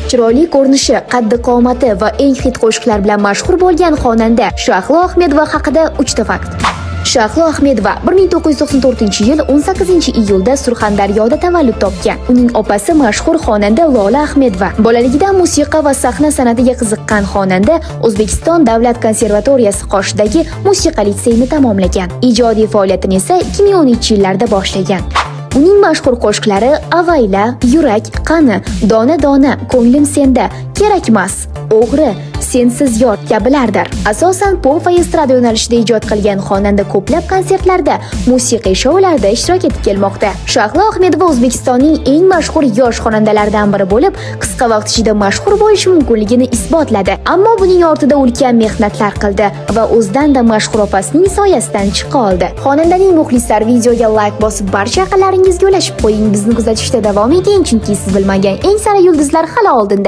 Chiroyli ko'rinishi, qaddi qomati va eng hit qo'shiqlar bilan mashhur bo'lgan xonanda Shahlo Ahmedova haqida 3 ta fakt. Shahlo Ahmedova 1994-yil 18-iyulda Surxondaryoda tavallud topgan. Uning opasi mashhur xonanda Lola Ahmedova. Bolaligidan musiqa va sahna san'atiga qiziqqan xonanda O'zbekiston Davlat konservatoriyasi qoshidagi musiqa litseyini tamomlagan. Ijodiy faoliyatini esa 2010-yillarda boshlagan. Uning mashhur qo'shiqlari Avayla, Yurak, Qani, Dona dona, Ko'nglim senda, Kerakmas, O'g'ri, Sensiz yor kabilardir. Asosan pop va estrada yo'nalishida ijod qilgan xonanda ko'plab konsertlarda, musiqiy shoularda ishtirok etib kelmoqda. Shahlo Ahmedova O'zbekistonning eng mashhur yosh xonandalaridan biri bo'lib, qisqa vaqt ichida mashhur bo'lishi mumkinligini isbotladi. Ammo buning ortida ulkan mehnatlar qildi va o'zidan-da mashhur opasining soyasidan chiqa oldi. Xonandaning muxlislari videoga like bosib, barcha yaqinlaringizga ulashib qo'ying. Bizni kuzatishda davom eting, chunki siz bilmagan eng sara yulduzlar hali oldinda.